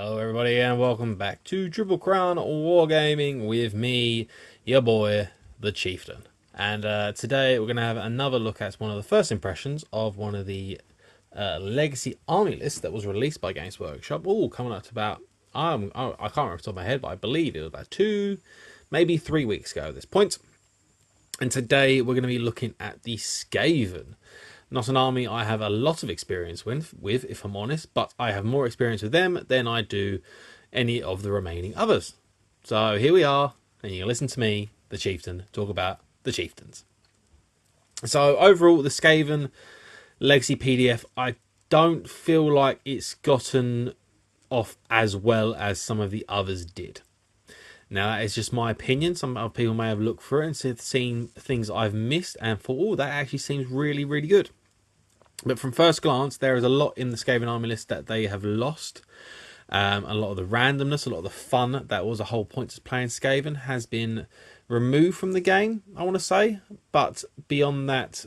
Hello everybody and welcome back to Triple Crown Wargaming with me, your boy, the Chieftain. And today we're going to have another look at one of the first impressions of one of the legacy army lists that was released by Games Workshop. Oh, coming up to about, I can't remember off the top of my head, but I believe it was about 2, maybe 3 weeks ago at this point. And today we're going to be looking at the Skaven. Not an army I have a lot of experience with, if I'm honest, but I have more experience with them than I do any of the remaining others. So here we are, and you can listen to me, the Chieftain, talk about the Chieftains. So overall, the Skaven Legacy PDF, I don't feel like it's gotten off as well as some of the others did. Now, that is just my opinion. Some other people may have looked through it and seen things I've missed and thought, oh, that actually seems really, really good. But from first glance, there is a lot in the Skaven army list that they have lost. A lot of the randomness, a lot of the fun that was a whole point of playing Skaven has been removed from the game, I want to say. But beyond that,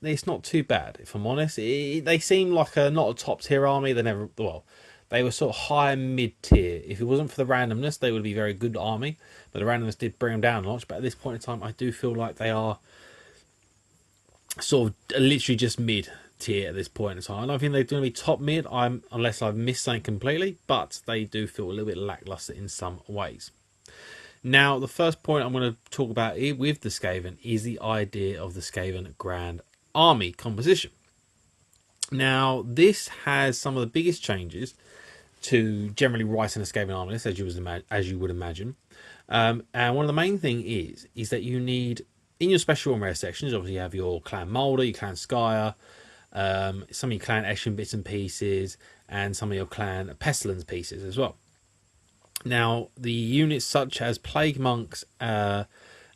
it's not too bad, if I'm honest. They seem like not a top tier army. They were sort of high mid tier. If it wasn't for the randomness, they would be a very good army. But the randomness did bring them down a notch. But at this point in time, I do feel like they are sort of literally just mid tier at this point in time. I don't think they're going to be top mid, unless I've missed something completely, but they do feel a little bit lackluster in some ways. Now, the first point I'm going to talk about here with the Skaven is the idea of the Skaven Grand Army composition. Now, this has some of the biggest changes to generally writing a Skaven army list, as you would imagine. And one of the main thing is that you need, in your special and rare sections, obviously you have your Clan Moulder, your Clan Skyer, some of your Clan Eshin bits and pieces, and some of your Clan Pestilence pieces as well. Now, the units such as Plague Monks and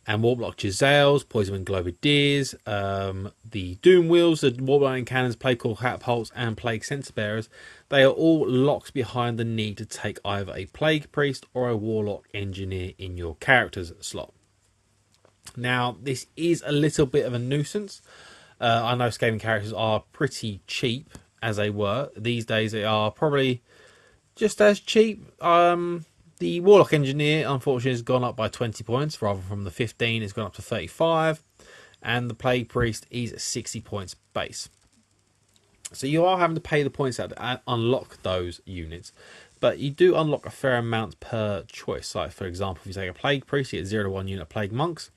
Warlock Giselles, Poisonwind Globadiers, the Doom Wheels, the Warblowing Cannons, Plague Core Catapults, and Plague Censer Bearers, they are all locked behind the need to take either a Plague Priest or a Warlock Engineer in your character's slot. Now, this is a little bit of a nuisance. I know Skaven characters are pretty cheap, as they were. These days they are probably just as cheap. The Warlock Engineer, unfortunately, has gone up by 20 points. Rather from the 15, it's gone up to 35. And the Plague Priest is 60 points base. So you are having to pay the points out to unlock those units. But you do unlock a fair amount per choice. Like, for example, if you take a Plague Priest, you get 0 to 1 unit of Plague Monks.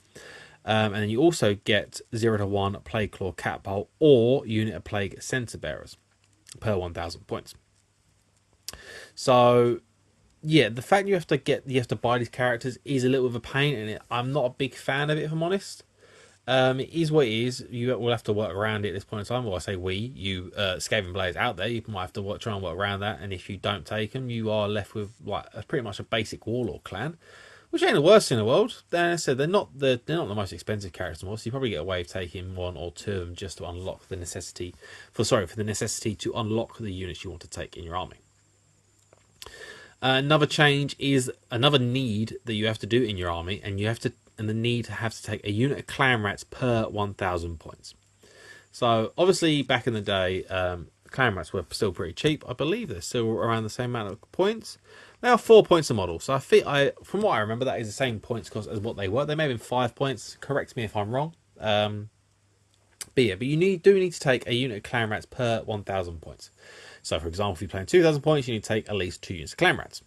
And then you also get 0 to 1 Plague Claw Catapult or unit of Plague Censer Bearers per 1,000 points. So, yeah, the fact you have to buy these characters is a little bit of a pain, and I'm not a big fan of it, if I'm honest. It is what it is. You will have to work around it at this point in time. Well, I say you Skaven players out there, you might have to try and work around that. And if you don't take them, you are left with pretty much a basic Warlord clan. Which ain't the worst thing in the world. As I said, they're not the most expensive characters in the world, so you probably get away with taking 1 or 2 of them just to unlock the necessity to unlock the units you want to take in your army. Another change is another need that you have to do in your army, and the need to have to take a unit of Clan Rats per 1,000 points. So obviously back in the day, Clan Rats were still pretty cheap. I believe they're still around the same amount of points. They are 4 points a model, so from what I remember, that is the same points cost as what they were. They may have been 5 points. Correct me if I'm wrong. But you do need to take a unit of Clan Rats per 1,000 points. So, for example, if you're playing 2,000 points, you need to take at least 2 units of Clan Rats.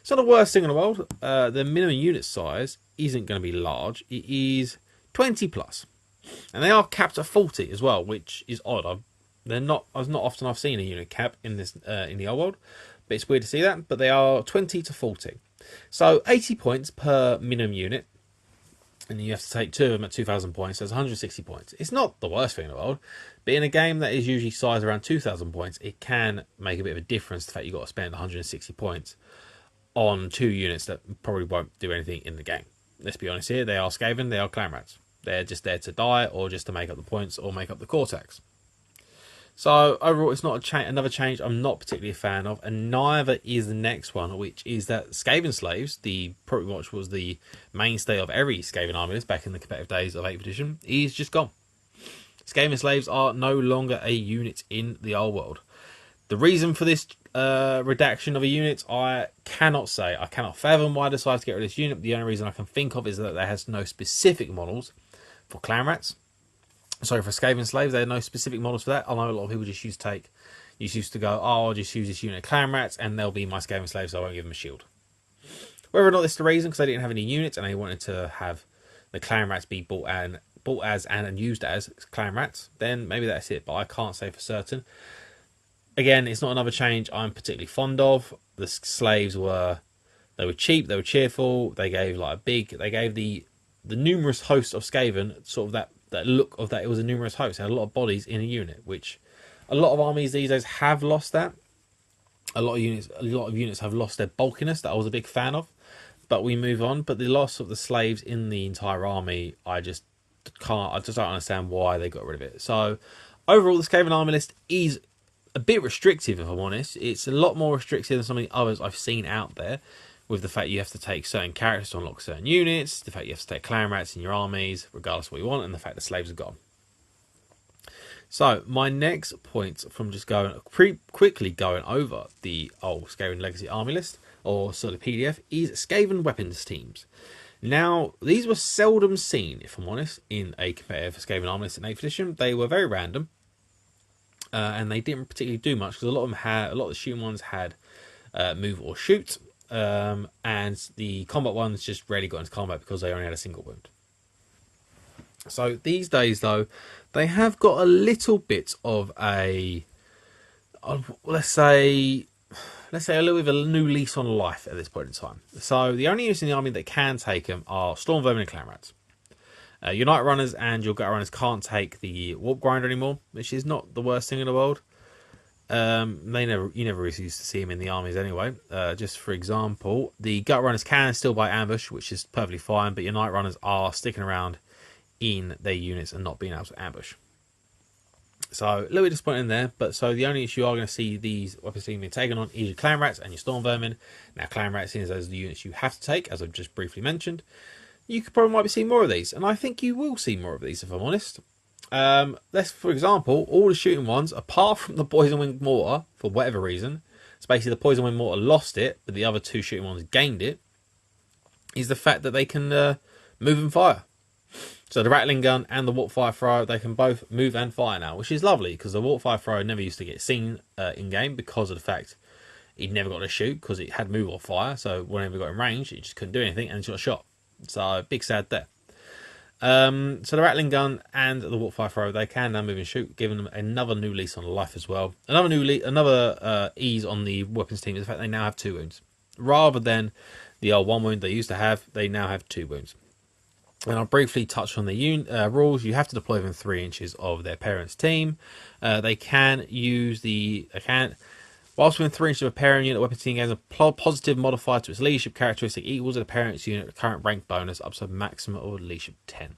It's not the worst thing in the world. The minimum unit size isn't going to be large. It is 20 plus, and they are capped at 40 as well, which is odd. It's not often I've seen a unit cap in this in the old world. But it's weird to see that, but they are 20 to 40. So 80 points per minimum unit. And you have to take 2 of them at 2,000 points. So that's 160 points. It's not the worst thing in the world. But in a game that is usually sized around 2,000 points, it can make a bit of a difference, the fact you've got to spend 160 points on 2 units that probably won't do anything in the game. Let's be honest here. They are Skaven, they are Clan Rats. They're just there to die or just to make up the points or make up the core tax. So overall, it's not another change I'm not particularly a fan of, and neither is the next one, which is that Skaven Slaves, the pretty much was the mainstay of every Skaven army list back in the competitive days of 8th edition, is just gone. Skaven Slaves are no longer a unit in the old world. The reason for this redaction of a unit, I cannot say. I cannot fathom why I decided to get rid of this unit. The only reason I can think of is that there has no specific models for clan rats. Sorry, for Skaven slaves, there are no specific models for that. I know a lot of people just used to go, oh, I'll just use this unit of clan rats and they'll be my Skaven slaves, so I won't give them a shield. Whether or not this is the reason, because they didn't have any units and they wanted to have the clan rats be bought as and used as clan rats, then maybe that's it, but I can't say for certain. Again, it's not another change I'm particularly fond of. The slaves were cheap, they were cheerful, they gave the numerous hosts of Skaven sort of that look of that it was a numerous host. It had a lot of bodies in a unit, which a lot of armies these days have lost that. A lot of units have lost their bulkiness that I was a big fan of. But we move on. But the loss of the slaves in the entire army, I just don't understand why they got rid of it. So overall, the Skaven army list is a bit restrictive, if I'm honest. It's a lot more restrictive than some of the others I've seen out there, with the fact you have to take certain characters to unlock certain units, the fact you have to take clan rats in your armies, regardless of what you want, and the fact the slaves are gone. So my next point from just quickly going over the old Skaven Legacy army list, or sort of PDF, is Skaven weapons teams. Now, these were seldom seen, if I'm honest, in a competitive Skaven army list in 8th edition. They were very random. And they didn't particularly do much because a lot of the shooting ones had move or shoot, and the combat ones just rarely got into combat because they only had a single wound. So these days, though, they have got a little bit of let's say a little bit of a new lease on life at this point in time. So the only units in the army that can take them are Storm Vermin and Clan Rats. Your Night Runners and your Gut Runners can't take the Warp Grinder anymore, which is not the worst thing in the world. You never really used to see them in the armies anyway. Just for example, the Gut Runners can still buy ambush, which is perfectly fine, but your Night Runners are sticking around in their units and not being able to ambush. So a little bit disappointing there, but so the only issue you are going to see these weapons being taken on is your Clan Rats and your Storm Vermin. Now Clan Rats is as the units you have to take, as I've just briefly mentioned. You could probably might be seeing more of these, and I think you will see more of these if I'm honest. For example, all the shooting ones, apart from the Poison Wind Mortar, for whatever reason, it's basically the Poison Wind Mortar lost it, but the other two shooting ones gained it, is the fact that they can move and fire. So the Rattling Gun and the Warp Fire Thrower, they can both move and fire now, which is lovely, because the Warp Fire Thrower never used to get seen in-game because of the fact he'd never got to shoot, because it had move or fire, so whenever he got in range, it just couldn't do anything, and he got shot. So, big sad there. So the Rattling Gun and the Warp Fire Thrower, they can now move and shoot, giving them another new lease on life as well. Another ease on the weapons team is the fact they now have 2 wounds. Rather than the old 1 wound they used to have, they now have 2 wounds. And I'll briefly touch on the rules. You have to deploy within 3 inches of their parent's team. They can use whilst within 3 inches of a parent unit, the weapons team gains a positive modifier to its leadership characteristic equals to the parent's unit current rank bonus up to a maximum of leadership 10.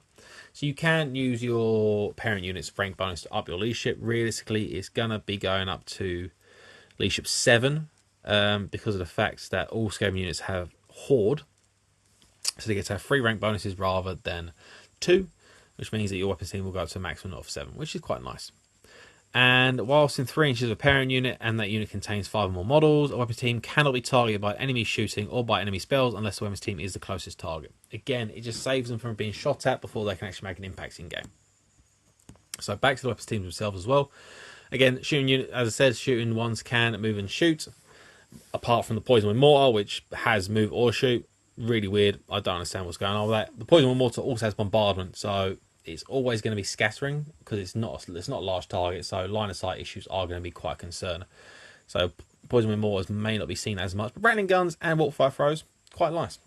So you can use your parent unit's rank bonus to up your leadership. Realistically, it's going to be going up to leadership 7 because of the fact that all Skaven units have Horde. So they get to have 3 rank bonuses rather than 2, which means that your weapons team will go up to a maximum of 7, which is quite nice. And whilst in 3 inches of a parent unit and that unit contains 5 or more models, a weapons team cannot be targeted by enemy shooting or by enemy spells unless the weapons team is the closest target. Again, it just saves them from being shot at before they can actually make an impact in game. So back to the weapons teams themselves as well. Again, shooting unit, as I said, shooting ones can move and shoot. Apart from the Poison Wind Mortar, which has move or shoot. Really weird. I don't understand what's going on with that. The Poison Wind Mortar also has bombardment, so it's always going to be scattering because it's not a large target, so line of sight issues are going to be quite a concern. So Poison Wind Mortars may not be seen as much, but Rattling Guns and Warp Fire Throws, quite nice.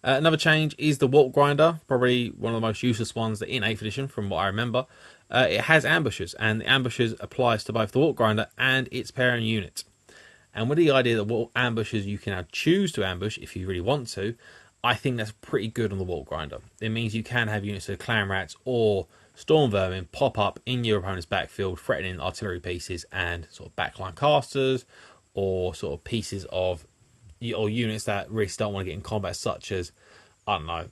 Another change is the Warp Grinder, probably one of the most useless ones in 8th edition from what I remember. It has ambushes, and the ambushes applies to both the Warp Grinder and its parent unit. And with the idea that what ambushes you can now choose to ambush if you really want to, I think that's pretty good on the Warp Grinder. It means you can have units of Clan Rats or Storm Vermin pop up in your opponent's backfield, threatening artillery pieces and sort of backline casters, or sort of pieces of or units that really don't want to get in combat, such as, I don't know,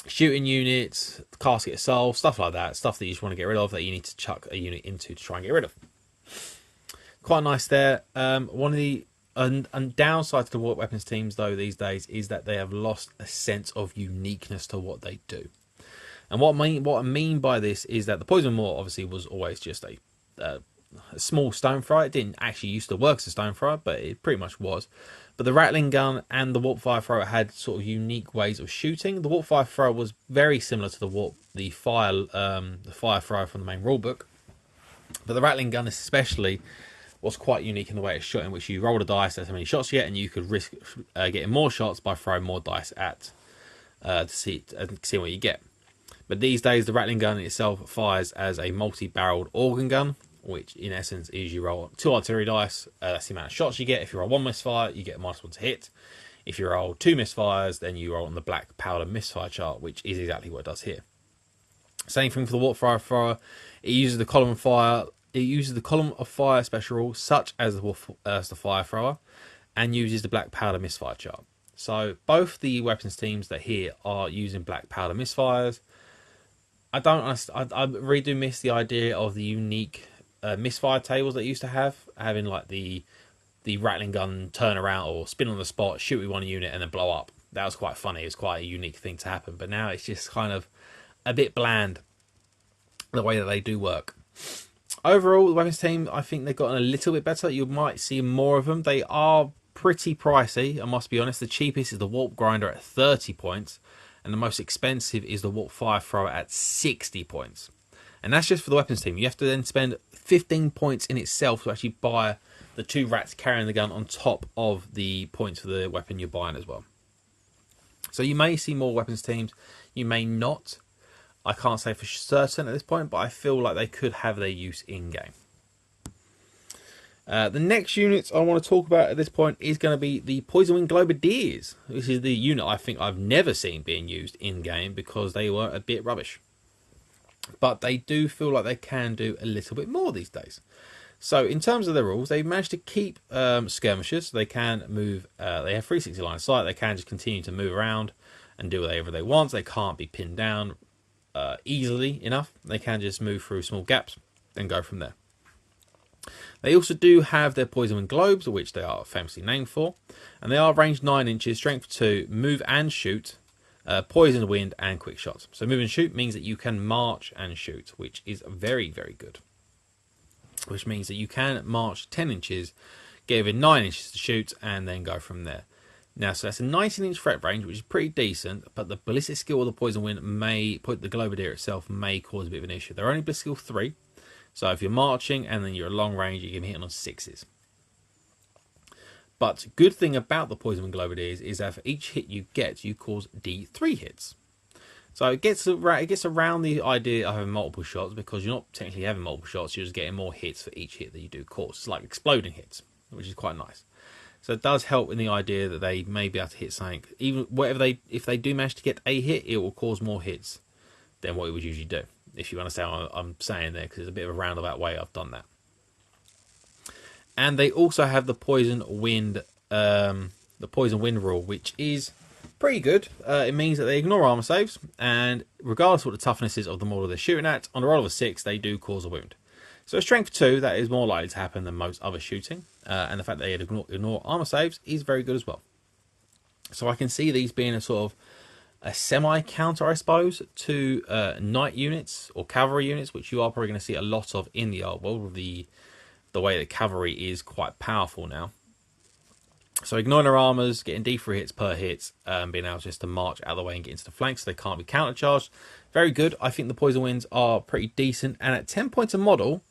shooting units, casket assault, stuff like that. Stuff that you just want to get rid of, that you need to chuck a unit into to try and get rid of. Quite nice there. One of the downside to the warp weapons teams, though, these days is that they have lost a sense of uniqueness to what they do. And what I mean by this is that the poison mortar obviously was always just a small stone thrower. It didn't actually used to work as a stone thrower, but it pretty much was. But the rattling gun and the warp fire thrower had sort of unique ways of shooting. The warp fire thrower was very similar to the fire thrower from the main rulebook, but the rattling gun especially was quite unique in the way it's shot, in which you roll a dice, that's how many shots you get, and you could risk getting more shots by throwing more dice at to see what you get. But these days, the rattling gun itself fires as a multi-barreled organ gun, which in essence is you roll 2 artillery dice. That's the amount of shots you get. If you roll 1 misfire, you get -1 to hit. If you roll 2 misfires, then you roll on the black powder misfire chart, which is exactly what it does here. Same thing for the warp fire thrower. It uses the column of fire. It uses the column of fire special rules, such as the fire thrower, and uses the black powder misfire chart. So both the weapons teams that here are using black powder misfires. I really do miss the idea of the unique misfire tables that used to having like the rattling gun turn around or spin on the spot, shoot with one unit, and then blow up. That was quite funny. It's quite a unique thing to happen. But now it's just kind of a bit bland, the way that they do work. Overall, the weapons team, I think they've gotten a little bit better. You might see more of them. They are pretty pricey, I must be honest. The cheapest is the warp grinder at 30 points, and the most expensive is the warp fire thrower at 60 points. And that's just for the weapons team. You have to then spend 15 points in itself to actually buy the 2 rats carrying the gun on top of the points for the weapon you're buying as well. So you may see more weapons teams, you may not. I can't say for certain at this point, but I feel like they could have their use in-game. The next units I want to talk about at this point is going to be the Poison Wing Globadiers. This is the unit I think I've never seen being used in-game because they were a bit rubbish. But they do feel like they can do a little bit more these days. So in terms of the rules, they've managed to keep skirmishers. They can move, they have 360 line of sight. They can just continue to move around and do whatever they want. They can't be pinned down easily enough. They can just move through small gaps and go from there. They also do have their Poison Wing Globes, which they are famously named for, and they are ranged 9 inches, strength 2, move and shoot, poison, wind, and quick shots. So move and shoot means that you can march and shoot, which is very, very good. Which means that you can march 10 inches, give it 9 inches to shoot, and then go from there. Now, so that's a 19-inch threat range, which is pretty decent, but the ballistic skill of the Poison Wind may put the Globadier itself may cause a bit of an issue. They're only ballistic skill 3, so if you're marching and then you're at long range, you can hit on 6s. But good thing about the Poison Wing Globadiers is that for each hit you get, you cause D3 hits. So it gets around the idea of having multiple shots, because you're not technically having multiple shots, you're just getting more hits for each hit that you do cause. It's like exploding hits, which is quite nice. So it does help in the idea that they may be able to hit something. Even if they do manage to get a hit, it will cause more hits than what it would usually do. If you understand what I'm saying there, because it's a bit of a roundabout way I've done that. And they also have the Poison Wind rule, which is pretty good. It means that they ignore armor saves, and regardless of what the toughness is of the model they're shooting at, on a roll of a 6, they do cause a wound. So a strength 2, that is more likely to happen than most other shooting, and the fact that they ignore armor saves is very good as well. So I can see these being a sort of a semi-counter, I suppose, to knight units or cavalry units, which you are probably going to see a lot of in the old world, with the way that cavalry is quite powerful now. So ignoring their armors, getting D3 hits per hit, being able just to march out of the way and get into the flanks so they can't be countercharged. Very good. I think the Poison Winds are pretty decent, and at 10 points a model,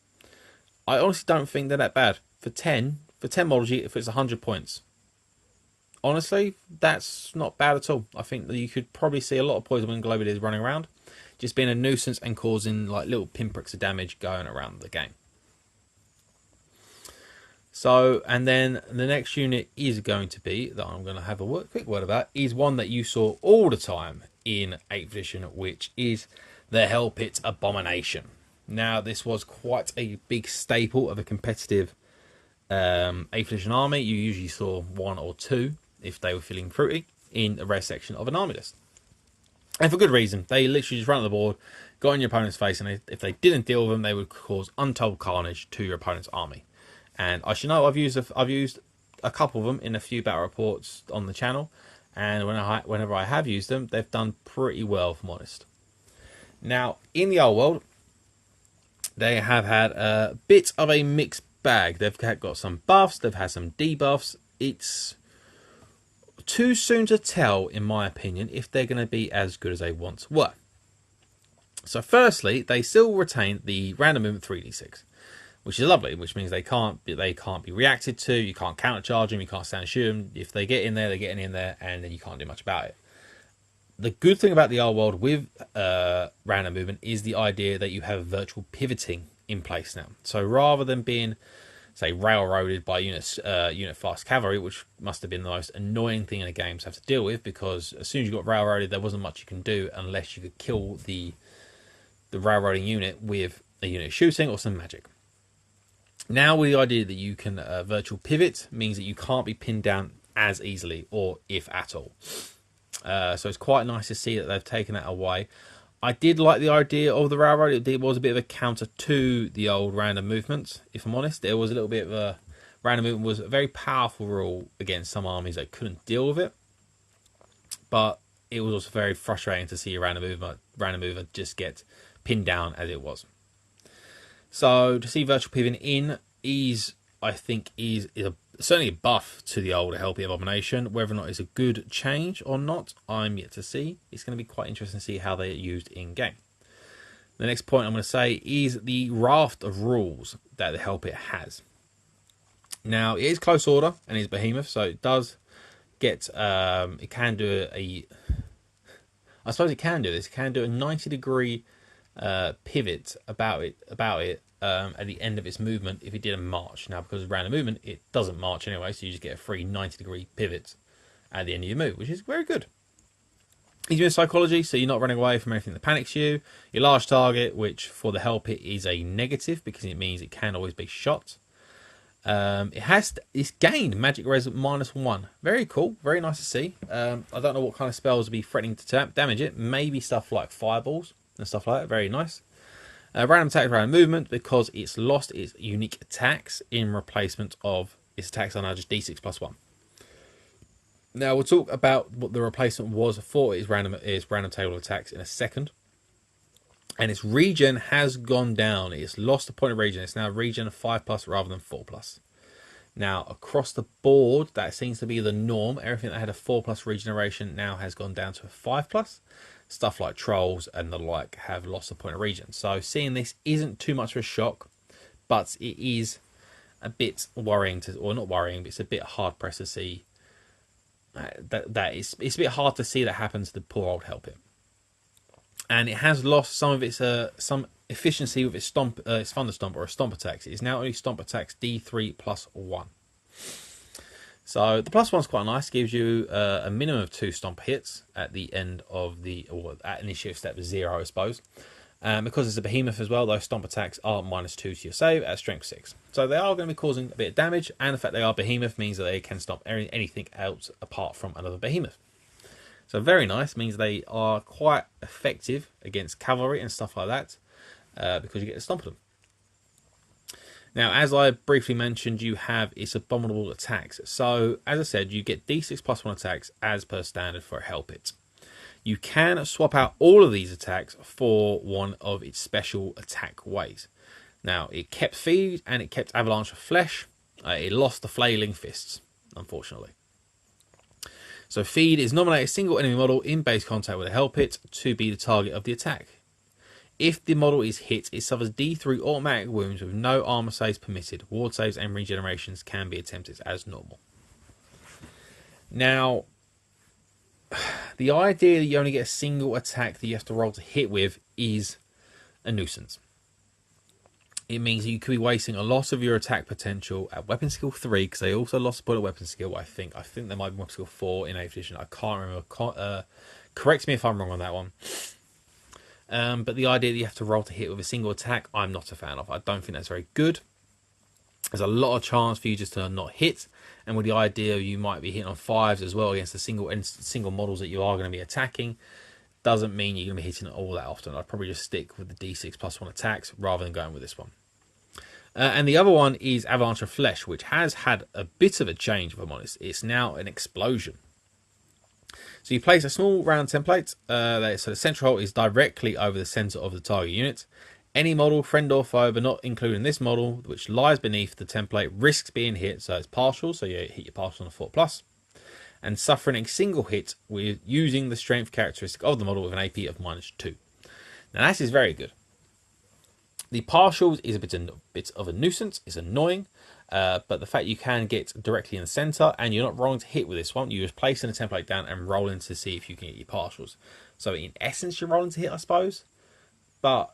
I honestly don't think they're that bad. For 10 models, if it's 100 points. Honestly, that's not bad at all. I think that you could probably see a lot of Poison Wing Globadiers running around, just being a nuisance and causing like little pinpricks of damage going around the game. So, and then the next unit is going to be, that I'm going to have a quick word about, is one that you saw all the time in 8th edition, which is the Hell Pit Abomination. Now, this was quite a big staple of a competitive 8th edition army. You usually saw 1 or 2, if they were feeling fruity, in the rare section of an army list. And for good reason. They literally just ran on the board, got in your opponent's face, and if they didn't deal with them, they would cause untold carnage to your opponent's army. And I should know I've used a couple of them in a few battle reports on the channel, and whenever I have used them, they've done pretty well, if I'm honest. Now, in the old world, they have had a bit of a mixed bag. They've got some buffs, they've had some debuffs. It's too soon to tell, in my opinion, if they're going to be as good as they once were. So firstly, they still retain the random movement 3d6, which is lovely, which means they can't be reacted to, you can't countercharge them, you can't stand and shoot them. If they get in there, they're getting in there, and then you can't do much about it. The good thing about the old world with random movement is the idea that you have virtual pivoting in place now. So rather than being, say, railroaded by unit fast cavalry, which must have been the most annoying thing in a game to have to deal with, because as soon as you got railroaded, there wasn't much you can do unless you could kill the railroading unit with a unit shooting or some magic. Now with the idea that you can virtual pivot means that you can't be pinned down as easily, or if at all. So it's quite nice to see that they've taken that away. I did like the idea of the railroad. It was a bit of a counter to the old random movements, if I'm honest. There was a little bit of a... Random movement was a very powerful rule against some armies that couldn't deal with it. But it was also very frustrating to see a random mover just get pinned down as it was. So to see virtual pivoting in is, I think, is certainly a buff to the old Helpy Abomination. Whether or not it's a good change or not, I'm yet to see. It's going to be quite interesting to see how they are used in game. The next point I'm going to say is the raft of rules that the Helpy has. Now, it is close order and it's behemoth, so it does get it can do I suppose it can do this. It can do a 90-degree pivot about it at the end of its movement if it did a march. Now, because of random movement, it doesn't march anyway, so you just get a free 90-degree pivot at the end of your move, which is very good. He's doing psychology, so you're not running away from anything that panics you. Your large target, which for the Hell Pit is a negative because it means it can always be shot. It's gained magic res -1. Very cool, very nice to see. I don't know what kind of spells will be threatening to damage it. Maybe stuff like fireballs and stuff like that. Very nice. Random attack, random movement, because it's lost its unique attacks in replacement of its attacks are now just d6 + 1. Now we'll talk about what the replacement was for its random table of attacks in a second. And its regen has gone down. It's lost a point of regen. It's now regen of 5+ rather than 4+. Now across the board, that seems to be the norm. Everything that had a 4+ regeneration now has gone down to a 5+. Stuff like trolls and the like have lost a point of regen. So seeing this isn't too much of a shock, but it is a bit worrying or not worrying, but it's a bit hard pressed to see it's a bit hard to see that happen to the poor old Helpy. And it has lost some of its some efficiency with its thunder stomp or a stomp attacks. It is now only stomp attacks d3 + 1. So the +1's quite nice. Gives you a minimum of 2 stomp hits at the end of at initiative step 0, I suppose. Because it's a behemoth as well, those stomp attacks are -2 to your save at strength 6. So they are going to be causing a bit of damage, and the fact they are behemoth means that they can stomp anything else apart from another behemoth. So very nice, means they are quite effective against cavalry and stuff like that, because you get to stomp them. Now, as I briefly mentioned, you have its abominable attacks. So, as I said, you get d6 + 1 attacks as per standard for a Hell Pit. You can swap out all of these attacks for one of its special attack ways. Now, it kept Feed and it kept Avalanche of Flesh. It lost the Flailing Fists, unfortunately. So Feed is nominate a single enemy model in base contact with a Hell Pit to be the target of the attack. If the model is hit, it suffers d3 automatic wounds with no armor saves permitted. Ward saves and regenerations can be attempted as normal. Now, the idea that you only get a single attack that you have to roll to hit with is a nuisance. It means you could be wasting a lot of your attack potential at weapon skill 3, because they also lost a point of weapon skill, I think. I think there might be weapon skill 4 in 8th edition. I can't remember. Correct me if I'm wrong on that one. But the idea that you have to roll to hit with a single attack, I'm not a fan of. I don't think that's very good. There's a lot of chance for you just to not hit, and with the idea you might be hitting on 5s as well against the single models that you are going to be attacking, doesn't mean you're going to be hitting it all that often. I'd probably just stick with the d6 + 1 attacks rather than going with this one. And the other one is Avalanche of Flesh, which has had a bit of a change, if I'm honest. It's now an explosion. So you place a small round template, so the central hole is directly over the centre of the target unit. Any model, friend or foe, but not including this model, which lies beneath the template, risks being hit, so it's partial, so you hit your partial on a 4+, and suffering a single hit with using the strength characteristic of the model with an AP of -2. Now that is very good. The partials is a bit of a nuisance, it's annoying, but the fact you can get directly in the centre, and you're not wrong to hit with this one, you just place in a template down and roll in to see if you can get your partials. So in essence, you're rolling to hit, I suppose, but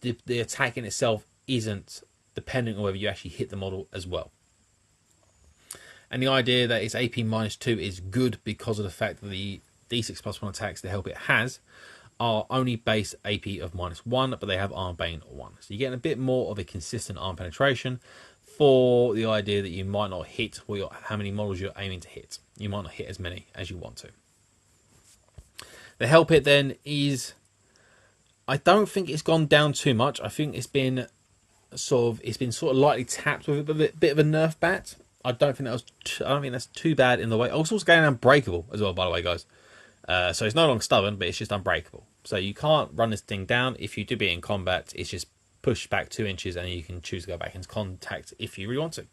the attack in itself isn't depending on whether you actually hit the model as well. And the idea that it's AP -2 is good because of the fact that the D6+1 attacks, the help it has, are only base AP of -1, but they have arm bane 1. So you're getting a bit more of a consistent arm penetration for the idea that you might not hit how many models you're aiming to hit. You might not hit as many as you want to. The help hit then is, I don't think it's gone down too much. I think it's been sort of lightly tapped with a bit of a nerf bat. I don't think that's too bad in the way. Also, it's going unbreakable as well, by the way, guys. So it's no longer stubborn, but it's just unbreakable. So you can't run this thing down. If you do be in combat, it's just pushed back 2 inches, and you can choose to go back into contact if you really want to.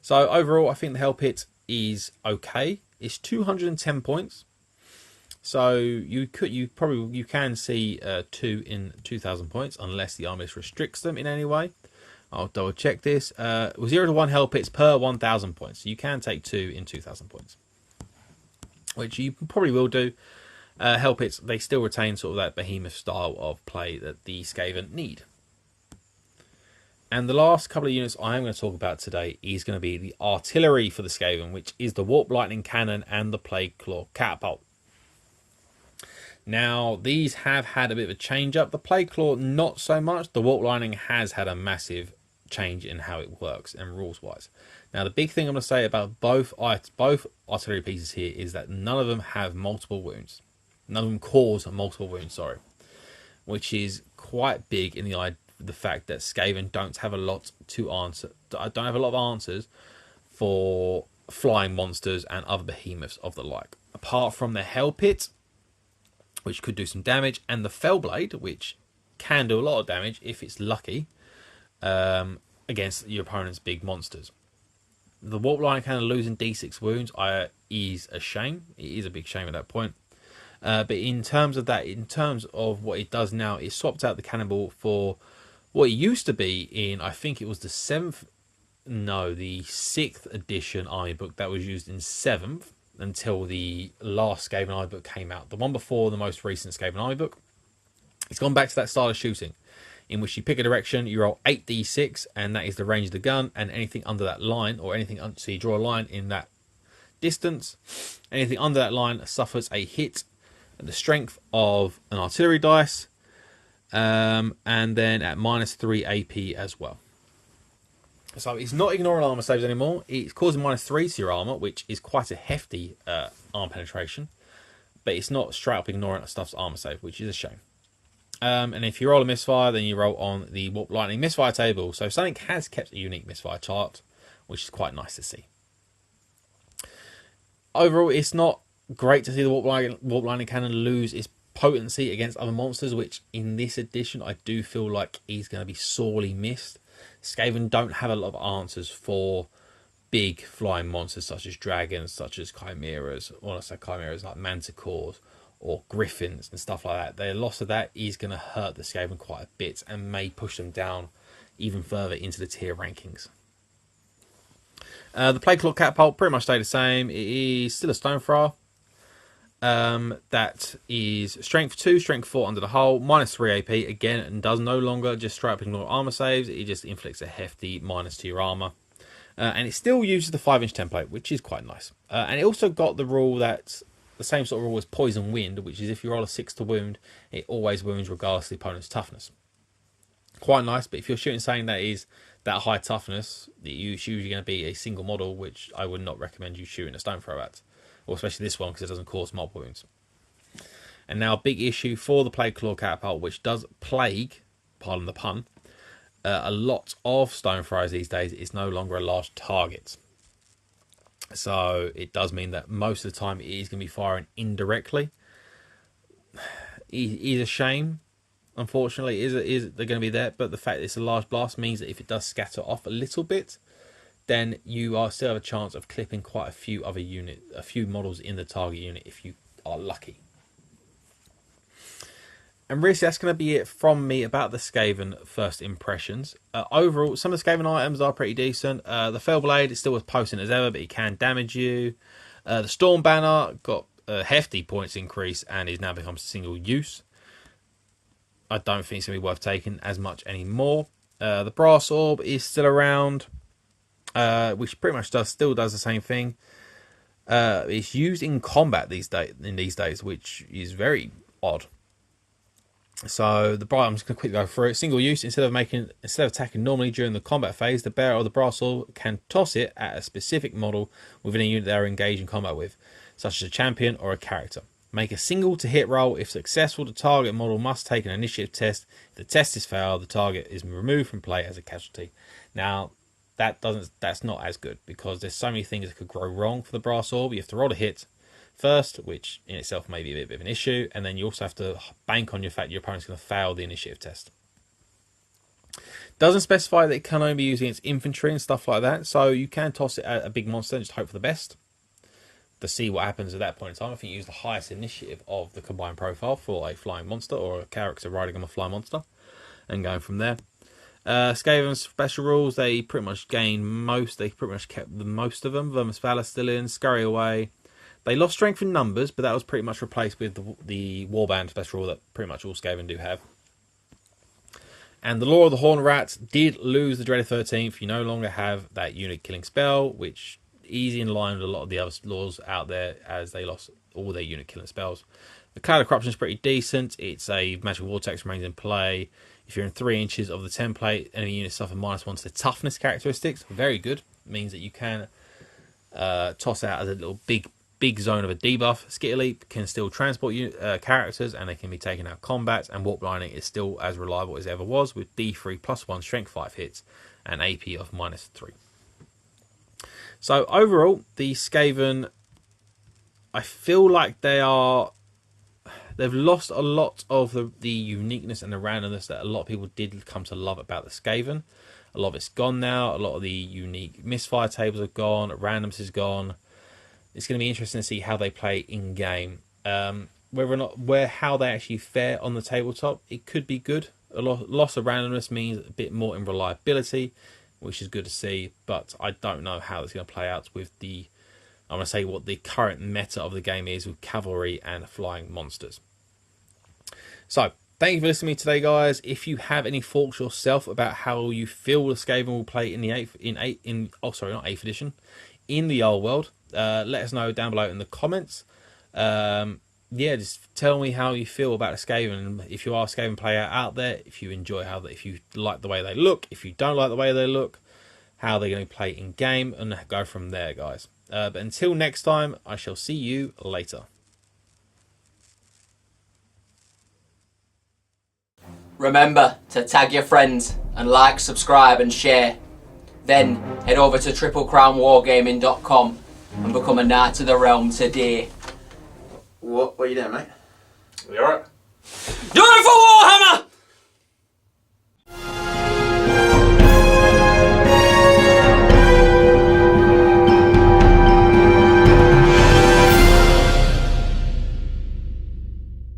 So overall, I think the help hit is okay. It's 210 points. So you can see 2 in 2,000 points, unless the army restricts them in any way. I'll double check this. 0 to 1 help hits per 1,000 points. So you can take 2 in 2,000 points, which you probably will do. Help hits, they still retain sort of that behemoth style of play that the Skaven need. And the last couple of units I am going to talk about today is going to be the artillery for the Skaven, which is the Warp Lightning Cannon and the Plague Claw Catapult. Now, these have had a bit of a change up. The Plague Claw, not so much. The Warp Lightning has had a massive change in how it works and rules wise. Now, the big thing I'm going to say about both artillery pieces here is that none of them have multiple wounds. None of them cause multiple wounds, sorry. Which is quite big in the fact that Skaven don't have a lot of answers for flying monsters and other behemoths of the like. Apart from the Hell Pit, which could do some damage, and the Fellblade, which can do a lot of damage if it's lucky, against your opponent's big monsters. The Warp Lightning Cannon losing D6 wounds is a shame. It is a big shame at that point. But in terms of what it does now, it swapped out the cannonball for what it used to be in, I think it was the 6th edition army book that was used in 7th until the last Skaven army book came out. The one before the most recent Skaven army book. It's gone back to that style of shooting, in which you pick a direction, you roll 8d6, and that is the range of the gun, and anything under that line, so you draw a line in that distance, anything under that line suffers a hit at the strength of an artillery dice, and then at -3 AP as well. So it's not ignoring armor saves anymore. It's causing -3 to your armor, which is quite a hefty arm penetration, but it's not straight up ignoring stuff's armor save, which is a shame. And if you roll a misfire, then you roll on the Warp Lightning misfire table. So something has kept a unique misfire chart, which is quite nice to see. Overall, it's not great to see the Warp Lightning Cannon lose its potency against other monsters, which in this edition I do feel like is going to be sorely missed. Skaven don't have a lot of answers for big flying monsters such as dragons, such as chimeras, or I say chimeras like manticores or griffins and stuff like that. The loss of that is going to hurt the Skaven quite a bit and may push them down even further into the tier rankings. The Plague Claw Catapult pretty much stayed the same. It is still a stone thrower. That is strength 2, strength 4 under the hull, -3 AP again, and does no longer just straight up ignore armor saves. It just inflicts a hefty minus to your armor, and it still uses the 5-inch template, which is quite nice. And it also got the rule that the same sort of rule as Poison Wind, which is if you roll a 6 to wound, it always wounds regardless of the opponent's toughness. Quite nice, but if you're shooting something that is that high toughness, it's usually going to be a single model, which I would not recommend you shooting a stone throw at. Or especially this one, because it doesn't cause multiple wounds. And now a big issue for the Plague Claw Catapult, which does plague, pardon the pun, a lot of stone throwers these days is no longer a large target. So it does mean that most of the time it is going to be firing indirectly. It is a shame, unfortunately. They're going to be there, but the fact that it's a large blast means that if it does scatter off a little bit, then you are still have a chance of clipping quite a few models in the target unit if you are lucky. And really, that's going to be it from me about the Skaven first impressions. Overall, some of the Skaven items are pretty decent. The Fellblade is still as potent as ever, but it can damage you. The Storm Banner got a hefty points increase and is now becomes single use. I don't think it's going to be worth taking as much anymore. The Brass Orb is still around, which pretty much still does the same thing. It's used in combat these days, which is very odd. So I'm just going to quickly go through it. Single use, instead of attacking normally during the combat phase, the bearer of the brass orb can toss it at a specific model within a unit they are engaged in combat with, such as a champion or a character. Make a single to hit roll. If successful, the target model must take an initiative test. If the test is failed, the target is removed from play as a casualty. Now, that's not as good because there's so many things that could go wrong for the brass orb. You have to roll a hit first, which in itself may be a bit of an issue, and then you also have to bank on your fact your opponent's going to fail the initiative test. Doesn't specify that it can only be used against infantry and stuff like that, so you can toss it at a big monster and just hope for the best to see what happens at that point in time. I think you use the highest initiative of the combined profile for a flying monster or a character riding on a flying monster and going from there. Skaven's special rules, they pretty much kept the most of them. Vermis Valor still in, Scurry Away. They lost strength in numbers, but that was pretty much replaced with the Warband special rule that pretty much all Skaven do have. And the Law of the Horn Rat did lose the Dreaded 13th. You no longer have that unit killing spell, which is in line with a lot of the other laws out there, as they lost all their unit killing spells. The Cloud of Corruption is pretty decent. It's a magical vortex remains in play. If you're in 3 inches of the template, enemy units suffer -1 to the toughness characteristics. Very good. It means that you can toss out as a little big zone of a debuff. Skitterleap can still transport characters, and they can be taken out of combat, and Warp Lining is still as reliable as ever was, with D3 +1 strength 5 hits and AP of -3. So overall, the Skaven, I feel like they've lost a lot of the uniqueness and the randomness that a lot of people did come to love about the Skaven. A lot of it's gone now. A lot of the unique misfire tables are gone. Randoms is gone. It's going to be interesting to see how they play in game. Whether or not how they actually fare on the tabletop, it could be good. A loss of randomness means a bit more in reliability, which is good to see. But I don't know how it's going to play out with I'm going to say what the current meta of the game is with cavalry and flying monsters. So, thank you for listening to me today, guys. If you have any thoughts yourself about how you feel the Skaven will play in the 8th edition, in the old world, let us know down below in the comments. Just tell me how you feel about the Skaven. If you are a Skaven player out there, if you enjoy if you like the way they look, if you don't like the way they look, how they're going to play in game, and go from there, guys. But until next time, I shall see you later. Remember to tag your friends and like, subscribe and share. Then head over to triplecrownwargaming.com and become a Knight of the Realm today. What are you doing, mate? You alright?